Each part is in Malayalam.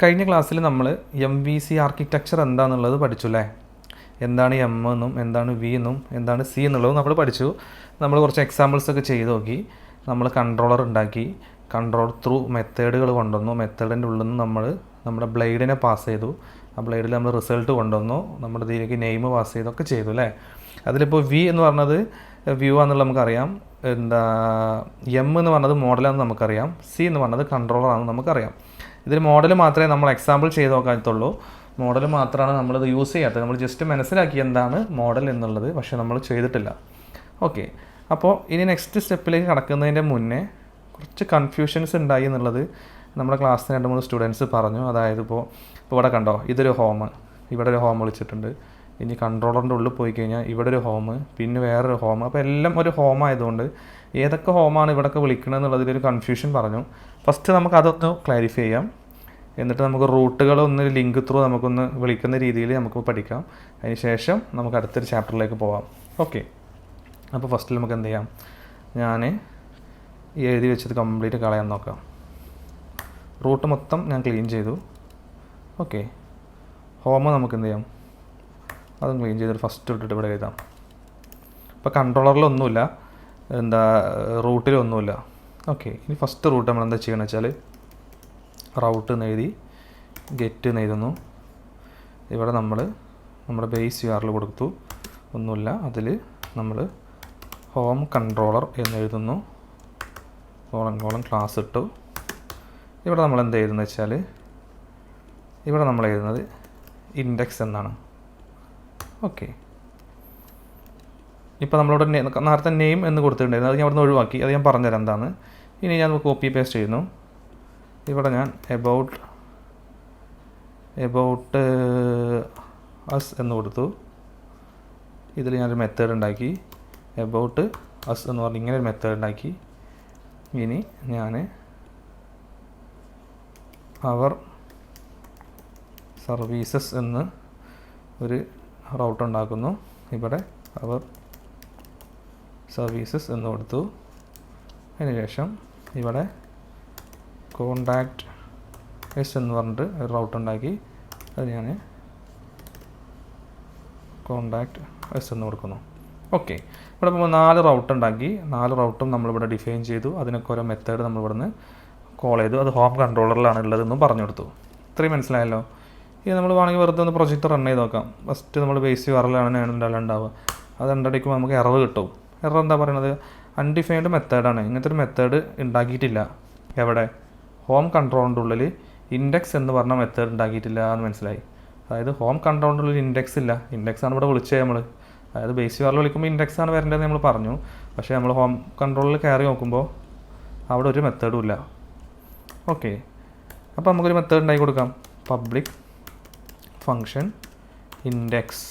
കഴിഞ്ഞ ക്ലാസ്സിൽ നമ്മൾ MVC ആർക്കിടെക്ചർ എന്താണെന്നുള്ളത് പഠിച്ചു അല്ലേ. എന്താണ് M എന്നും എന്താണ് V എന്നും എന്താണ് C എന്നുള്ളതും നമ്മൾ പഠിച്ചു. നമ്മൾ കുറച്ച് എക്സാമ്പിൾസ് ഒക്കെ ചെയ്ത് നോക്കി. നമ്മൾ കൺട്രോളർ ഉണ്ടാക്കി, കൺട്രോൾ ത്രൂ മെത്തേഡുകൾ കൊണ്ടുവന്നു. മെത്തേഡിൻ്റെ ഉള്ളിൽ നിന്ന് നമ്മൾ നമ്മുടെ ബ്ലേഡിനെ പാസ് ചെയ്തു. ആ ബ്ലേഡിൽ നമ്മൾ റിസൾട്ട് കൊണ്ടുവന്നു. നമ്മുടെ ഇതിലേക്ക് നെയിം പാസ് ചെയ്തൊക്കെ ചെയ്തു അല്ലേ. അതിലിപ്പോൾ V എന്ന് പറഞ്ഞത് വ്യൂ ആണെന്നുള്ളത് നമുക്കറിയാം. M എന്ന് പറഞ്ഞത് മോഡലാണെന്ന് നമുക്കറിയാം. C എന്ന് പറഞ്ഞത് കൺട്രോളർ ആണെന്ന് നമുക്കറിയാം. ഇതിൽ മോഡൽ മാത്രമേ നമ്മൾ എക്സാമ്പിൾ ചെയ്ത് നോക്കാത്തുള്ളൂ. മോഡൽ മാത്രമാണ് നമ്മളിത് യൂസ് ചെയ്യാത്തത്. നമ്മൾ ജസ്റ്റ് മനസ്സിലാക്കി എന്താണ് മോഡൽ എന്നുള്ളത്, പക്ഷേ നമ്മൾ ചെയ്തിട്ടില്ല. ഓക്കെ, അപ്പോൾ ഇനി നെക്സ്റ്റ് സ്റ്റെപ്പിലേക്ക് കടക്കുന്നതിൻ്റെ മുന്നേ കുറച്ച് കൺഫ്യൂഷൻസ് ഉണ്ടായി എന്നുള്ളത് നമ്മുടെ ക്ലാസ്സിൽ 2-3 സ്റ്റുഡൻസ് പറഞ്ഞു. അതായത് ഇപ്പോൾ ഇവിടെ കണ്ടോ, ഇതൊരു ഹോം, ഇവിടെ ഒരു ഹോം വിളിച്ചിട്ടുണ്ട്. ഇനി കൺട്രോളറിൻ്റെ ഉള്ളിൽ പോയി കഴിഞ്ഞാൽ ഇവിടെ ഒരു ഹോം, പിന്നെ വേറൊരു ഹോം. അപ്പോൾ എല്ലാം ഒരു ഹോം ആയതുകൊണ്ട് ഏതൊക്കെ ഹോമാണ് ഇവിടെയൊക്കെ വിളിക്കുന്നത് എന്നുള്ളതിലൊരു കൺഫ്യൂഷൻ പറഞ്ഞു. ഫസ്റ്റ് നമുക്ക് അതൊന്ന് ക്ലാരിഫൈ ചെയ്യാം. എന്നിട്ട് നമുക്ക് റൂട്ടുകളൊന്ന് ലിങ്ക് ത്രൂ നമുക്കൊന്ന് വിളിക്കുന്ന രീതിയിൽ നമുക്ക് പഠിക്കാം. അതിന് ശേഷം നമുക്ക് അടുത്തൊരു ചാപ്റ്ററിലേക്ക് പോകാം. ഓക്കെ, അപ്പോൾ ഫസ്റ്റിൽ നമുക്ക് എന്ത് ചെയ്യാം, ഞാൻ എഴുതി വെച്ചത് കംപ്ലീറ്റ് കളയാൻ നോക്കാം. റൂട്ട് മൊത്തം ഞാൻ ക്ലീൻ ചെയ്തു. ഓക്കെ, ഹോം നമുക്ക് എന്ത് ചെയ്യാം, അതും ക്ലീൻ ചെയ്തിട്ട് ഫസ്റ്റ് ഇട്ടിട്ട് ഇവിടെ എഴുതാം. ഇപ്പോൾ കൺട്രോളറിലൊന്നുമില്ല, റൂട്ടിലൊന്നുമില്ല. ഓക്കെ, ഇനി ഫസ്റ്റ് റൂട്ട് നമ്മൾ എന്താ ചെയ്യണമെന്ന് വെച്ചാൽ റൗട്ട് എന്ന് എഴുതി ഗെറ്റ് എന്ന് എഴുതുന്നു. ഇവിടെ നമ്മൾ നമ്മുടെ ബേസ് URL കൊടുത്തു, ഒന്നുമില്ല. അതിൽ നമ്മൾ ഹോം കൺട്രോളർ എന്ന് എഴുതുന്നു. കോളൻ ക്ലാസ് ഇട്ടു. ഇവിടെ നമ്മൾ എന്ത് എഴുതുന്നത് വെച്ചാൽ ഇവിടെ നമ്മൾ എഴുതുന്നത് ഇൻഡെക്സ് എന്നാണ്. ഓക്കെ, ഇപ്പോൾ നമ്മളിവിടെ നേരത്തെ നെയിം എന്ന് കൊടുത്തിട്ടുണ്ടായിരുന്നു, അത് ഞാൻ ഇവിടെ നിന്ന് ഒഴിവാക്കി. അത് ഞാൻ പറഞ്ഞുതരാം എന്താണ്. ഇനി ഞാൻ കോപ്പി പേസ്റ്റ് ചെയ്യുന്നു. ഇവിടെ ഞാൻ എബൌട്ട് അസ് എന്ന് കൊടുത്തു. ഇതിൽ ഞാനൊരു മെത്തേഡ് ഉണ്ടാക്കി, എബൌട്ട് അസ് എന്ന് പറഞ്ഞ് ഇങ്ങനെ ഒരു മെത്തേഡ് ഉണ്ടാക്കി. ഇനി ഞാൻ അവർ സർവീസസ് എന്ന് ഒരു റൗട്ട് ഉണ്ടാക്കുന്നു. ഇവിടെ അവർ സർവീസസ് എന്ന് കൊടുത്തു. അതിനുശേഷം ഇവിടെ കോണ്ടാക്റ്റ് എസ് എന്ന് പറഞ്ഞിട്ട് ഒരു റൗട്ട് ഉണ്ടാക്കി. അത് ഞാൻ കോണ്ടാക്റ്റ് എസ് എന്ന് കൊടുക്കുന്നു. ഓക്കെ, ഇവിടെ ഇപ്പോൾ 4 റൗട്ട് ഉണ്ടാക്കി. 4 റൗട്ടും നമ്മളിവിടെ ഡിഫൈൻ ചെയ്തു. അതിനൊക്കെ ഓരോ മെത്തേഡ് നമ്മളിവിടെ നിന്ന് കോൾ ചെയ്തു. അത് ഹോം കൺട്രോളറിലാണ് ഉള്ളതെന്നും പറഞ്ഞു കൊടുത്തു. ഇത്രയും മനസ്സിലായല്ലോ. ഇത് നമ്മൾ വേണമെങ്കിൽ വെറുതെ ഒന്ന് പ്രൊജക്റ്റ് റൺ ചെയ്ത് നോക്കാം. ഫസ്റ്റ് നമ്മൾ ബേസ് URL ഉണ്ടാവുക. അത് അടിക്കുമ്പോൾ നമുക്ക് എറർ കിട്ടും. എറർ എന്താ പറയുന്നത്, അൺഡിഫൈൻഡ് മെത്തേഡാണ്. ഇങ്ങനത്തെ ഒരു മെത്തേഡ് ഉണ്ടാക്കിയിട്ടില്ല. എവിടെ, ഹോം കൺട്രോളിൻ്റെ ഉള്ളിൽ ഇൻഡെക്സ് എന്ന് പറഞ്ഞ മെത്തേഡ് ഉണ്ടാക്കിയിട്ടില്ല എന്ന് മനസ്സിലായി. അതായത് ഹോം കൺട്രോളിൻ്റെ ഉള്ളിൽ ഇൻഡെക്സ് ഇല്ല. ഇൻഡെക്സ് ആണ് ഇവിടെ വിളിച്ചത് നമ്മൾ. അതായത് ബേസ് URL വിളിക്കുമ്പോൾ ഇൻഡെക്സ് ആണ് വരേണ്ടതെന്ന് നമ്മൾ പറഞ്ഞു. പക്ഷേ നമ്മൾ ഹോം കൺട്രോളിൽ കയറി നോക്കുമ്പോൾ അവിടെ ഒരു മെത്തേഡും ഇല്ല. ഓക്കെ, അപ്പോൾ നമുക്കൊരു മെത്തേഡ് ഉണ്ടാക്കി കൊടുക്കാം. പബ്ലിക് ഫങ്ഷൻ ഇൻഡെക്സ്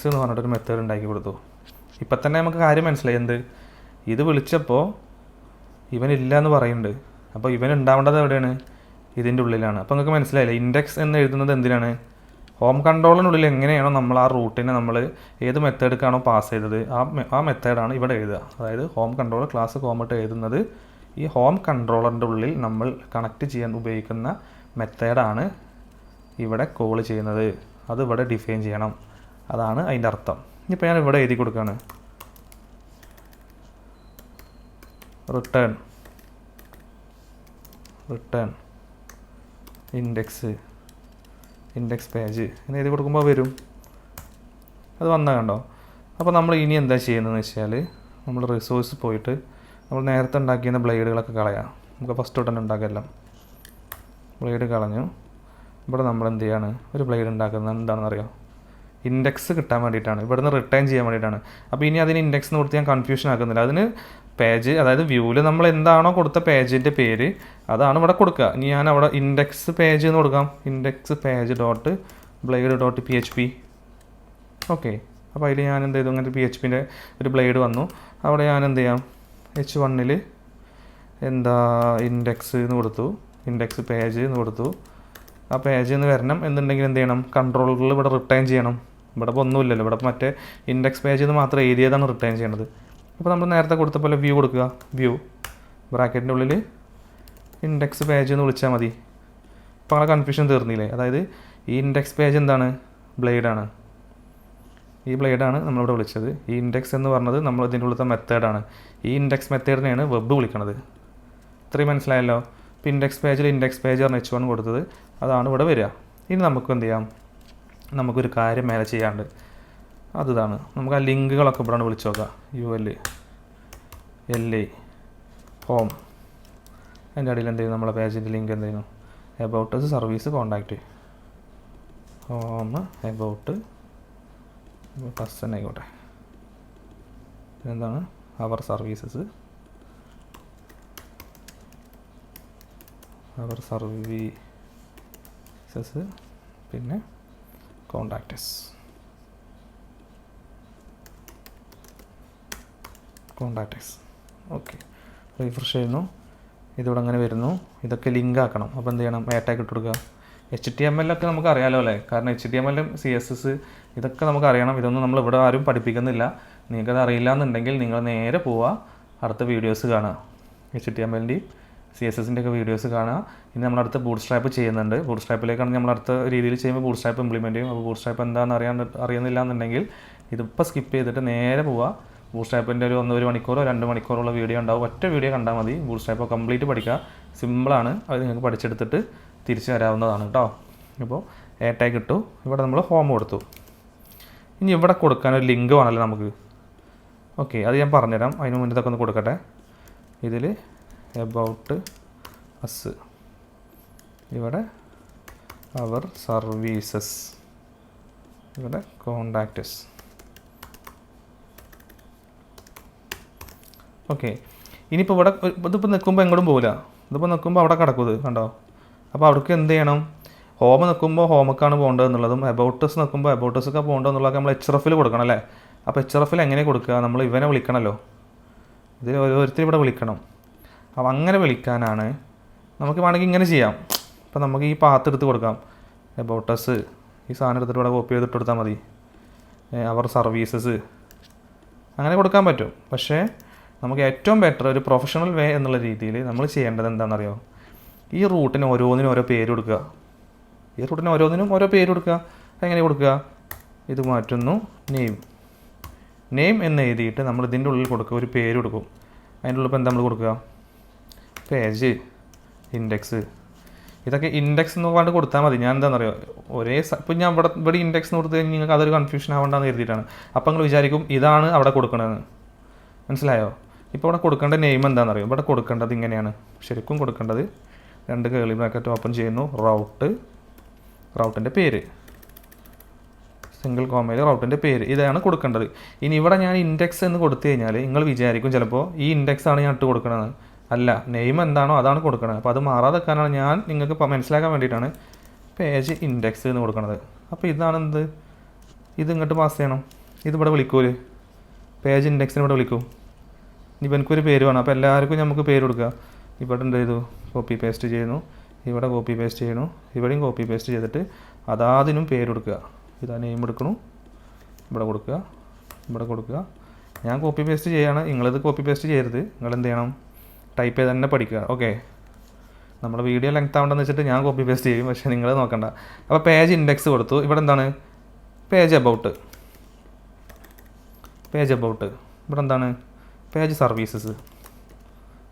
എന്ന് പറഞ്ഞിട്ടൊരു മെത്തേഡ് ഉണ്ടാക്കി കൊടുത്തു. ഇപ്പം തന്നെ നമുക്ക് കാര്യം മനസ്സിലായി. എന്ത്, ഇത് വിളിച്ചപ്പോൾ ഇവനില്ല എന്ന് പറയുന്നുണ്ട്. അപ്പോൾ ഇവൻ ഉണ്ടാവേണ്ടത് എവിടെയാണ്, ഇതിൻ്റെ ഉള്ളിലാണ്. അപ്പോൾ നിങ്ങൾക്ക് മനസ്സിലായില്ലേ, ഇൻഡെക്സ് എന്ന് എഴുതുന്നത് എന്തിനാണ്, ഹോം കൺട്രോളിനുള്ളിൽ എങ്ങനെയാണോ നമ്മൾ ആ റൂട്ടിനെ നമ്മൾ ഏത് മെത്തേഡ്ക്കാണോ പാസ് ചെയ്തത് ആ മെത്തേഡാണ് ഇവിടെ എഴുതുക. അതായത് ഹോം കൺട്രോളർ ക്ലാസ് കോമിട്ട് എഴുതുന്നത് ഈ ഹോം കൺട്രോളറിൻ്റെ ഉള്ളിൽ നമ്മൾ കണക്ട് ചെയ്യാൻ ഉപയോഗിക്കുന്ന മെത്തേഡാണ് ഇവിടെ കോൾ ചെയ്യുന്നത്. അത് ഇവിടെ ഡിഫൈൻ ചെയ്യണം. അതാണ് അതിൻ്റെ അർത്ഥം. ഇനിയിപ്പോൾ ഞാൻ ഇവിടെ എഴുതി കൊടുക്കുകയാണ്, റിട്ടേൺ ഇൻഡെക്സ് പേജ് എന്ന് എഴുതി കൊടുക്കുമ്പോൾ വരും. അത് വന്നാൽ കണ്ടോ. അപ്പോൾ നമ്മൾ ഇനി എന്താ ചെയ്യുന്നതെന്ന് വെച്ചാൽ നമ്മൾ റിസോഴ്സ് പോയിട്ട് നമ്മൾ നേരത്തെ ഉണ്ടാക്കിയ ബ്ലേഡുകളൊക്കെ കളയാം. നമുക്ക് ഫസ്റ്റ് തൊട്ട് തന്നെ ഉണ്ടാക്കാം. ബ്ലേഡ് കളഞ്ഞു. ഇവിടെ നമ്മൾ എന്ത് ചെയ്യാണ്, ഒരു ബ്ലേഡ് ഉണ്ടാക്കുന്നത് എന്താണെന്ന് അറിയാം, ഇൻഡെക്സ് കിട്ടാൻ വേണ്ടിയിട്ടാണ്, ഇവിടുന്ന് റിട്ടേൺ ചെയ്യാൻ വേണ്ടിയിട്ടാണ്. അപ്പോൾ ഇനി അതിന് ഇൻഡെക്സ് എന്ന് കൊടുത്ത് ഞാൻ കൺഫ്യൂഷൻ ആക്കുന്നില്ല. അതിന് പേജ്, അതായത് വ്യൂവിൽ നമ്മൾ എന്താണോ കൊടുത്ത പേജിൻ്റെ പേര് അതാണ് ഇവിടെ കൊടുക്കുക. ഇനി ഞാൻ അവിടെ ഇൻഡെക്സ് പേജ് എന്ന് കൊടുക്കാം. Index page dot blade dot PHP. Okay, അപ്പോൾ അതിൽ ഞാൻ എന്ത് ചെയ്തു, അങ്ങനത്തെ PHPൻ്റെ ഒരു ബ്ലേഡ് വന്നു. അവിടെ ഞാൻ എന്ത് ചെയ്യാം, H1 ഇൻഡെക്സ് എന്ന് കൊടുത്തു, ഇൻഡെക്സ് പേജ് എന്ന് കൊടുത്തു. ആ പേജിൽ നിന്ന് വരണം എന്നുണ്ടെങ്കിൽ എന്ത് ചെയ്യണം, കൺട്രോളറിൽ ഇവിടെ റിട്ടേൺ ചെയ്യണം. ഇവിടെ ഇപ്പോൾ ഒന്നുമില്ലല്ലോ, ഇവിടെ മറ്റേ ഇൻഡെക്സ് പേജിൽ നിന്ന് മാത്രം ഏരിയതാണ് റിട്ടേൺ ചെയ്യേണ്ടത്. അപ്പോൾ നമ്മൾ നേരത്തെ കൊടുത്ത പോലെ വ്യൂ കൊടുക്കുക. വ്യൂ ബ്രാക്കറ്റിൻ്റെ ഉള്ളിൽ ഇൻഡെക്സ് പേജ് എന്ന് വിളിച്ചാൽ മതി. ഇപ്പോൾ അങ്ങനെ കൺഫ്യൂഷൻ തീർന്നില്ലേ? അതായത് ഈ ഇൻഡെക്സ് പേജ് എന്താണ്? ബ്ലേഡാണ്. ഈ ബ്ലേഡാണ് നമ്മളിവിടെ വിളിച്ചത്. ഈ ഇൻഡെക്സ് എന്ന് പറഞ്ഞത് നമ്മൾ ഇതിൻ്റെ ഉള്ളത്തെ മെത്തേഡാണ്. ഈ ഇൻഡെക്സ് മെത്തേഡിനെയാണ് വെബ് വിളിക്കുന്നത്. ഇത്രയും മനസ്സിലായല്ലോ? ഇപ്പോൾ ഇൻഡെക്സ് പേജിൽ ഇൻഡെക്സ് പേജ് പറഞ്ഞ H1 കൊടുത്തത് അതാണ് ഇവിടെ വരിക. ഇനി നമുക്ക് എന്ത് ചെയ്യാം? നമുക്കൊരു കാര്യം മേലെ ചെയ്യാണ്ട്. അതാണ് നമുക്ക് ആ ലിങ്കുകളൊക്കെ ഇവിടെയാണ് വിളിച്ച് നോക്കാം. UL LA home. അതിൻ്റെ അടിയിൽ എന്ത് ചെയ്യും? നമ്മളെ പേജിൻ്റെ ലിങ്ക് എന്ത് ചെയ്യുന്നു? About us, service, contact. Home, about us തന്നെ ആയിക്കോട്ടെ. എന്താണ്? അവർ സർവീസസ്, പിന്നെ കോൺടാക്റ്റസ്. ഓക്കെ, റിഫ്രഷ് ചെയ്യുന്നു. ഇതിവിടെ അങ്ങനെ വരുന്നു. ഇതൊക്കെ ലിങ്ക് ആക്കണം. അപ്പോൾ എന്ത് ചെയ്യണം? ആഡ് ടാഗ് ഇട്ട് കൊടുക്കുക. HTML ഒക്കെ നമുക്ക് അറിയാമല്ലോ അല്ലേ? കാരണം HTML CSS ഇതൊക്കെ നമുക്ക് അറിയണം. ഇതൊന്നും നമ്മൾ ഇവിടെ ആരും പഠിപ്പിക്കുന്നില്ല. നിങ്ങൾക്കത് അറിയില്ല എന്നുണ്ടെങ്കിൽ നിങ്ങൾ നേരെ പോവുക, അടുത്ത വീഡിയോസ് കാണുക. HTMLൻ്റെയും CSSൻ്റെ ഒക്കെ വീഡിയോസ് കാണുക. ഇനി നമ്മളടുത്ത ബൂട്ട് സ്ട്രാപ്പ് ചെയ്യുന്നുണ്ട്. ബൂട്ട് സ്ട്രാപ്പിലേക്കാണ് നമ്മൾ അടുത്ത രീതിയിൽ ചെയ്യുമ്പോൾ ബൂട്ട് സ്ട്രാപ്പ് ഇംപ്ലിമെൻറ്റ് ചെയ്യും. അപ്പോൾ ബൂട്ട് സ്ട്രാപ്പ് എന്താണെന്ന് അറിയുന്നില്ല എന്നുണ്ടെങ്കിൽ ഇതിപ്പോൾ സ്കിപ്പ് ചെയ്തിട്ട് നേരെ പോവുക. ബൂട്ട് സ്ട്രാപ്പിൻ്റെ ഒരു 1 മണിക്കൂറോ 2 മണിക്കൂറുള്ള വീഡിയോ ഉണ്ടാവും. ഒറ്റ വീഡിയോ കണ്ടാൽ മതി. ബൂട്ട് സ്ട്രാപ്പ് കംപ്ലീറ്റ് പഠിക്കുക. സിമ്പിളാണ്. അത് നിങ്ങൾക്ക് പഠിച്ചെടുത്തിട്ട് തിരിച്ച് വരാവുന്നതാണ് കേട്ടോ. ഇപ്പോൾ ആഡ് ടാഗ് ഇട്ടു. ഇവിടെ നമ്മൾ ഹോം കൊടുത്തു. ഇനി ഇവിടെ കൊടുക്കാനൊരു ലിങ്ക് വേണമല്ലോ നമുക്ക്. ഓക്കെ, അത് ഞാൻ പറഞ്ഞുതരാം. അതിന് മുന്നേ ഇതൊക്കെ ഒന്ന് കൊടുക്കട്ടെ. ഇതിൽ എബൌട്ട് അസ്, ഇവിടെ അവർ സർവീസസ്, ഇവിടെ കോൺടാക്റ്റസ്. ഓക്കെ, ഇനിയിപ്പോൾ ഇവിടെ ഇതിപ്പോൾ നിൽക്കുമ്പോൾ എങ്ങോട്ടും പോകില്ല. ഇതിപ്പോൾ നിൽക്കുമ്പോൾ അവിടെ കിടക്കും. ഇത് കണ്ടോ? അപ്പോൾ അവിടേക്ക് എന്ത് ചെയ്യണം? ഹോം നിൽക്കുമ്പോൾ ഹോമക്കാണ് പോകേണ്ടത് എന്നുള്ളതും എബൌട്ടസ് നിൽക്കുമ്പോൾ എബൌട്ടസൊക്കെ പോകേണ്ടത് എന്നുള്ളതൊക്കെ നമ്മൾ HRFൽ കൊടുക്കണം അല്ലേ? അപ്പോൾ HRFൽ എങ്ങനെ കൊടുക്കുക? നമ്മൾ ഇവനെ വിളിക്കണമല്ലോ. ഇതിൽ ഓരോരുത്തരും ഇവിടെ വിളിക്കണം. അപ്പോൾ അങ്ങനെ വിളിക്കാനാണ് നമുക്ക് വേണമെങ്കിൽ ഇങ്ങനെ ചെയ്യാം. അപ്പോൾ നമുക്ക് ഈ പാത്ത് എടുത്ത് കൊടുക്കാം. എബൌട്ടസ്, ഈ സാധനം എടുത്തിട്ട് ഇവിടെ കോപ്പി ചെയ്തിട്ട് കൊടുത്താൽ മതി. അവർ സർവീസസ് അങ്ങനെ കൊടുക്കാൻ പറ്റും. പക്ഷേ നമുക്ക് ഏറ്റവും ബെറ്റർ ഒരു പ്രൊഫഷണൽ വേ എന്നുള്ള രീതിയിൽ നമ്മൾ ചെയ്യേണ്ടത് എന്താണെന്നറിയോ? ഈ റൂട്ടിന് ഓരോന്നിനും ഓരോ പേര് കൊടുക്കുക. ഈ റൂട്ടിന് ഓരോന്നിനും ഓരോ പേര് കൊടുക്കുക. എങ്ങനെ കൊടുക്കുക? ഇത് മാറ്റുന്നു, നെയിം എന്ന് എഴുതിയിട്ട് നമ്മൾ ഇതിൻ്റെ ഉള്ളിൽ കൊടുക്കുക, ഒരു പേര് കൊടുക്കും. അതിൻ്റെ ഉള്ളിൽ ഇപ്പോൾ എന്താ നമ്മൾ കൊടുക്കുക? Page, index. ഇതൊക്കെ ഇൻഡെക്സ് എന്ന് പറഞ്ഞിട്ട് കൊടുത്താൽ മതി. ഞാൻ എന്താണെന്നറിയോ? ഇപ്പോൾ ഞാൻ ഇവിടെ ഇൻഡെക്സ് എന്ന് കൊടുത്തു കഴിഞ്ഞാൽ നിങ്ങൾക്ക് അതൊരു കൺഫ്യൂഷൻ ആവേണ്ടെന്ന് കരുതിയിട്ടാണ്. അപ്പോൾ നിങ്ങൾ വിചാരിക്കും ഇതാണ് അവിടെ കൊടുക്കണമെന്ന്. മനസ്സിലായോ? ഇപ്പോൾ ഇവിടെ കൊടുക്കേണ്ട നെയിം എന്താണെന്നറിയോ? ഇവിടെ കൊടുക്കേണ്ടത് ഇങ്ങനെയാണ്. ശരിക്കും കൊടുക്കേണ്ടത് 2 കേളി ബ്രാക്കറ്റ് ഓപ്പൺ ചെയ്യുന്നു, റൗട്ടിൻ്റെ പേര്, സിംഗിൾ കോമയിൽ റൗട്ടിൻ്റെ പേര്, ഇതാണ് കൊടുക്കേണ്ടത്. ഇനി ഇവിടെ ഞാൻ ഇൻഡെക്സ് എന്ന് കൊടുത്തു കഴിഞ്ഞാൽ നിങ്ങൾ വിചാരിക്കും ചിലപ്പോൾ ഈ ഇൻഡെക്സ് ആണ് ഞാൻ ഇട്ട് കൊടുക്കണത്. അല്ല, നെയിം എന്താണോ അതാണ് കൊടുക്കണത്. അപ്പോൾ അത് മാറാതെ വെക്കാനാണ് ഞാൻ നിങ്ങൾക്ക് മനസ്സിലാക്കാൻ വേണ്ടിയിട്ടാണ് പേജ് ഇൻഡെക്സ് എന്ന് കൊടുക്കണത്. അപ്പോൾ ഇതാണെന്ത്? ഇത് ഇങ്ങോട്ട് പാസ് ചെയ്യണം. ഇതിവിടെ വിളിക്കൂലേ? പേജ് ഇൻഡെക്സിന് ഇവിടെ വിളിക്കും. ഇനി എനിക്കൊരു പേര് വേണം. അപ്പോൾ എല്ലാവർക്കും നമുക്ക് പേര് കൊടുക്കുക. ഇവിടെ എന്ത് ചെയ്തു? കോപ്പി പേസ്റ്റ് ചെയ്യുന്നു. ഇവിടെ കോപ്പി പേസ്റ്റ് ചെയ്യണു. ഇവിടെയും കോപ്പി പേസ്റ്റ് ചെയ്തിട്ട് അതാതിനും പേര് കൊടുക്കുക. ഇതാ നെയിം എടുക്കണു, ഇവിടെ കൊടുക്കുക, ഇവിടെ കൊടുക്കുക. ഞാൻ കോപ്പി പേസ്റ്റ് ചെയ്യാണ്. നിങ്ങളിത് കോപ്പി പേസ്റ്റ് ചെയ്യരുത്. നിങ്ങൾ എന്ത് ചെയ്യണം? ടൈപ്പ് ചെയ്ത് തന്നെ പഠിക്കുക. ഓക്കെ, നമ്മുടെ വീഡിയോ ലെങ്ത് ആവണ്ടെന്ന് വെച്ചിട്ട് ഞാൻ കോപ്പി പേസ്റ്റ് ചെയ്യും. പക്ഷേ നിങ്ങൾ നോക്കണ്ട. അപ്പോൾ പേജ് ഇൻഡെക്സ് കൊടുത്തു. ഇവിടെ എന്താണ്? Page about. ഇവിടെ എന്താണ്? Page services.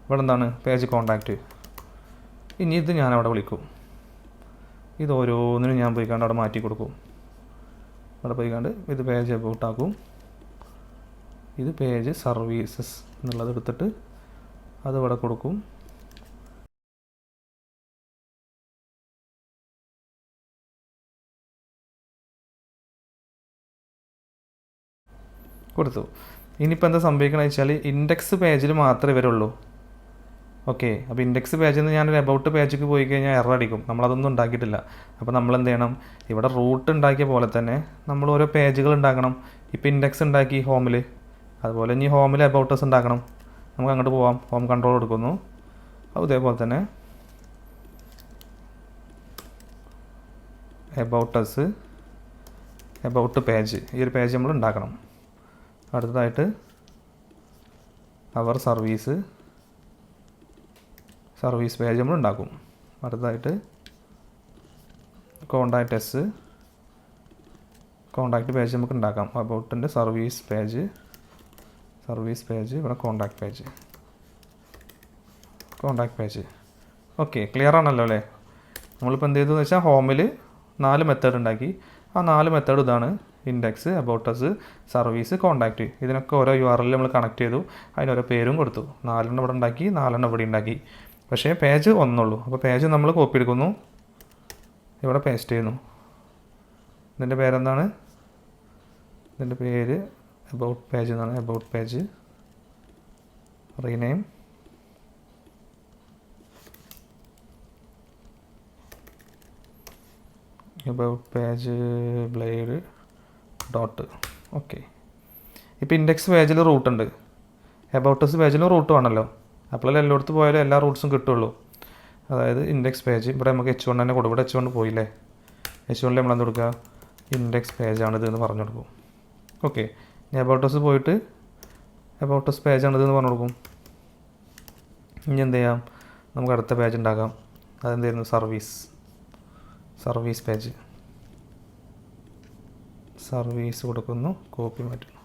ഇവിടെ എന്താണ്? Page contact. ഇനി ഇത് ഞാൻ അവിടെ വിളിക്കും. ഇത് ഓരോന്നിനും ഞാൻ പോയിക്കാണ്ട് അവിടെ മാറ്റി കൊടുക്കും. അവിടെ പോയിക്കാണ്ട് ഇത് പേജ് എബൌട്ട് ആക്കും. ഇത് പേജ് സർവീസസ് എന്നുള്ളത് എടുത്തിട്ട് അത് ഇവിടെ കൊടുക്കും. കൊടുത്തു. ഇനിയിപ്പോൾ എന്താ സംഭവിക്കണമെന്ന് വെച്ചാൽ ഇൻഡെക്സ് പേജിൽ മാത്രമേ വരുള്ളൂ. ഓക്കെ, അപ്പോൾ ഇൻഡെക്സ് പേജിൽ നിന്ന് ഞാനൊരു എബൌട്ട് പേജിലേക്ക് പോയി കഴിഞ്ഞാൽ എറർ അടിക്കും. നമ്മളതൊന്നും ഉണ്ടാക്കിയിട്ടില്ല. അപ്പോൾ നമ്മൾ എന്ത് ചെയ്യണം? ഇവിടെ റൂട്ട് ഉണ്ടാക്കിയ പോലെ തന്നെ നമ്മൾ ഓരോ പേജുകൾ ഉണ്ടാക്കണം. ഇപ്പോൾ ഇൻഡെക്സ് ഉണ്ടാക്കി ഹോമിൽ, അതുപോലെ ഇനി ഹോമിൽ എബൌട്ടസ് ഉണ്ടാക്കണം. നമുക്ക് അങ്ങോട്ട് പോവാം. ഹോം കൺട്രോൾ എടുക്കുന്നു. അതേപോലെ തന്നെ എബൌട്ടസ്, എബൌട്ട് പേജ്, ഈ ഒരു പേജ് നമ്മൾ ഉണ്ടാക്കണം. അടുത്തതായിട്ട് അവർ സർവീസ് പേജ് നമ്മൾ ഉണ്ടാക്കും. അടുത്തതായിട്ട് കോണ്ടാക്ട് പേജ് നമുക്ക് ഉണ്ടാക്കാം. അബൌട്ടിൻ്റെ സർവീസ് പേജ്, ഇവിടെ കോണ്ടാക്ട് പേജ്. ഓക്കെ, ക്ലിയർ ആണല്ലോ അല്ലേ? നമ്മളിപ്പോൾ എന്ത് ചെയ്തു എന്ന് വെച്ചാൽ ഹോമിൽ 4 മെത്തേഡ് ഉണ്ടാക്കി. ആ 4 മെത്തേഡ് ഇതാണ്: ഇൻഡെക്സ്, അബൌട്ടസ്, സർവീസ്, കോണ്ടാക്റ്റ്. ഇതിനൊക്കെ ഓരോ URL നമ്മൾ കണക്ട് ചെയ്തു, അതിനോരോ പേരും കൊടുത്തു. 4 ഇവിടെ ഉണ്ടാക്കി, 4 ഇവിടെ ഉണ്ടാക്കി. പക്ഷേ പേജ് ഒന്നുള്ളൂ. അപ്പോൾ പേജ് നമ്മൾ കോപ്പി എടുക്കുന്നു, ഇവിടെ പേസ്റ്റ് ചെയ്യുന്നു. ഇതിൻ്റെ പേരെന്താണ്? ഇതിൻ്റെ പേര് അബൌട്ട് പേജ് എന്നാണ്. About page, rename, about page blade dot. Okay, ഇപ്പോൾ ഇൻഡെക്സ് പേജിൽ റൂട്ട് ഉണ്ട്, അബൌട്ടസ് പേജിൽ റൂട്ട് വേണമല്ലോ. അപ്പോൾ എല്ലായിടത്തും പോയാലും എല്ലാ റൂട്ട്സും കിട്ടുള്ളൂ. അതായത് ഇൻഡെക്സ് പേജ് ഇവിടെ നമുക്ക് H1 തന്നെ കൊടുക്കും. ഇവിടെ H1 പോയില്ലേ? H1 നമ്മൾ എന്ത് കൊടുക്കുക? ഇൻഡെക്സ് പേജാണിത് എന്ന് പറഞ്ഞു കൊടുക്കും. ഓക്കെ, ഇനി അബൌട്ടസ് പോയിട്ട് അബൌട്ടസ് പേജാണിത് എന്ന് പറഞ്ഞു കൊടുക്കും. ഇനി എന്ത് ചെയ്യാം? നമുക്ക് അടുത്ത പേജ് ഉണ്ടാക്കാം. അതെന്തായിരുന്നു? Service page. സർവീസ് കൊടുക്കുന്നു, കോപ്പി മാറ്റുന്നു.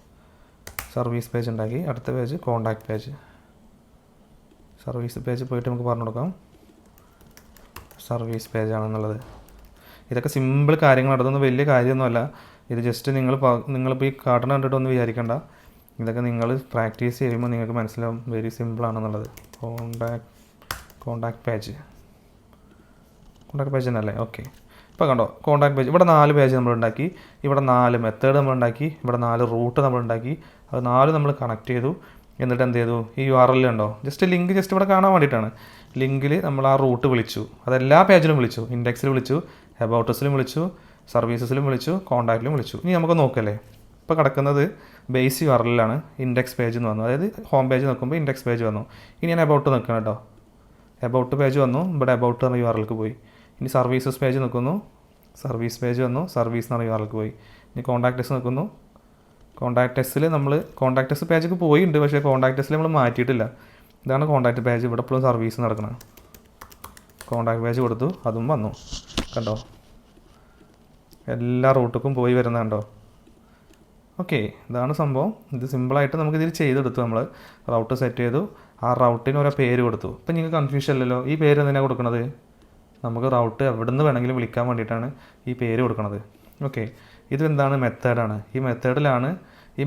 സർവീസ് പേജ് ഉണ്ടാക്കി. അടുത്ത page contact page. Service page പോയിട്ട് നമുക്ക് പറഞ്ഞു കൊടുക്കാം സർവീസ് പേജാണെന്നുള്ളത്. ഇതൊക്കെ സിമ്പിൾ കാര്യങ്ങളാണ്, അതൊന്നും വലിയ കാര്യമൊന്നുമല്ല. ഇത് ജസ്റ്റ് നിങ്ങളിപ്പോൾ ഈ കാർട്ടൺ കണ്ടിട്ടൊന്നും വിചാരിക്കേണ്ട. ഇതൊക്കെ നിങ്ങൾ പ്രാക്ടീസ് ചെയ്യുമ്പോൾ നിങ്ങൾക്ക് മനസ്സിലാവും വെരി സിമ്പിളാണെന്നുള്ളത്. കോണ്ടാക്ട് പേജ് തന്നെയല്ലേ? ഓക്കെ, ഇപ്പോൾ കണ്ടോ കോണ്ടാക്ട് പേജ്. ഇവിടെ 4 പേജ് നമ്മളുണ്ടാക്കി, ഇവിടെ 4 മെത്തേഡ് നമ്മളുണ്ടാക്കി, ഇവിടെ 4 റൂട്ട് നമ്മളുണ്ടാക്കി. അത് 4 നമ്മൾ കണക്ട് ചെയ്തു. എന്നിട്ട് എന്ത് ചെയ്തു? ഈ URL ഉണ്ടോ, ലിങ്ക് ജസ്റ്റ് ഇവിടെ കാണാൻ വേണ്ടിയിട്ടാണ്. ലിങ്കിൽ നമ്മൾ ആ റൂട്ട് വിളിച്ചു, അതെല്ലാ പേജിലും വിളിച്ചു. ഇൻഡെക്സിൽ വിളിച്ചു, അബൌട്ടസിലും വിളിച്ചു, സർവീസസിലും വിളിച്ചു, കോണ്ടാക്റ്റിലും വിളിച്ചു. ഇനി നമുക്ക് നോക്കല്ലേ, ഇപ്പോൾ കിടക്കുന്നത് ബേസ് URL-ലാണ്. ഇൻഡെക്സ് പേജ് എന്ന് വന്നു, അതായത് ഹോം പേജ് നോക്കുമ്പോൾ ഇൻഡെക്സ് പേജ് വന്നു. ഇനി ഞാൻ അബൌട്ട് നിൽക്കണം കേട്ടോ. അബൌട്ട് പേജ് വന്നു, ഇവിടെ അബൌട്ട് എന്ന URL-ക്ക് പോയി. ഇനി സർവീസസ് പേജ് നിൽക്കുന്നു, സർവീസ് പേജ് വന്നു, സർവീസ് എന്ന URL-ക്ക് പോയി. ഇനി കോണ്ടാക്ടസ് നിൽക്കുന്നു. കോണ്ടാക്ടസിൽ നമ്മൾ കോണ്ടാക്ടസ് പേജൊക്കെ പോയിട്ടുണ്ട്, പക്ഷേ കോണ്ടാക്ടസിൽ നമ്മൾ മാറ്റിയിട്ടില്ല. ഇതാണ് കോണ്ടാക്ട് പേജ്. ഇവിടെ ഇപ്പോഴും സർവീസ് നടക്കണം. കോണ്ടാക്ട് പേജ് കൊടുത്തു, അതും വന്നു. കണ്ടോ, എല്ലാ റൂട്ടുക്കും പോയി വരുന്നുണ്ടോ? ഓക്കെ, ഇതാണ് സംഭവം. ഇത് സിമ്പിളായിട്ട് നമുക്കിതിൽ ചെയ്തെടുത്തു. നമ്മൾ റൗട്ട് സെറ്റ് ചെയ്തു, ആ റൗട്ടിന് ഓരോ പേര് കൊടുത്തു. ഇപ്പം നിങ്ങൾക്ക് കൺഫ്യൂഷൻ അല്ലല്ലോ, ഈ പേര് എന്തിനാണ് കൊടുക്കുന്നത്? നമുക്ക് റൗട്ട് എവിടെ നിന്ന് വേണമെങ്കിലും വിളിക്കാൻ വേണ്ടിയിട്ടാണ് ഈ പേര് കൊടുക്കുന്നത്. ഓക്കെ, ഇതെന്താണ്? മെത്തേഡാണ്. ഈ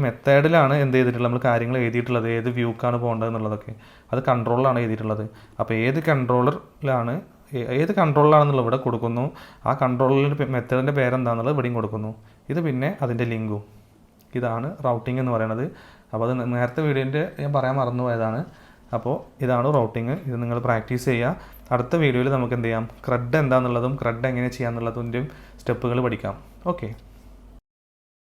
മെത്തേഡിലാണ് എന്ത് ചെയ്തിട്ടുള്ളത്? നമ്മൾ കാര്യങ്ങൾ എഴുതിയിട്ടുള്ളത്, ഏത് വ്യൂക്കാണ് പോകേണ്ടത് എന്നുള്ളതൊക്കെ. അത് കൺട്രോളിലാണ് എഴുതിയിട്ടുള്ളത്. അപ്പോൾ ഏത് കൺട്രോളിലാണെന്നുള്ളത് ഇവിടെ കൊടുക്കുന്നു. ആ കൺട്രോളിൻ്റെ മെത്തേഡിൻ്റെ പേരെന്താണെന്നുള്ളത് ഇവിടെയും കൊടുക്കുന്നു. ഇത് പിന്നെ അതിൻ്റെ ലിങ്കും. ഇതാണ് റൗട്ടിംഗ് എന്ന് പറയുന്നത്. അപ്പോൾ അത് നേരത്തെ വീഡിയോൻ്റെ ഞാൻ പറയാൻ മറന്നുപോയതാണ്. അപ്പോൾ ഇതാണ് റൗട്ടിങ്. ഇത് നിങ്ങൾ പ്രാക്ടീസ് ചെയ്യുക. അടുത്ത വീഡിയോയിൽ നമുക്ക് എന്ത് ചെയ്യാം? CRUD എന്താണെന്നുള്ളതും CRUD എങ്ങനെ ചെയ്യാമെന്നുള്ളതിൻ്റെയും സ്റ്റെപ്പുകൾ പഠിക്കാം. ഓക്കെ.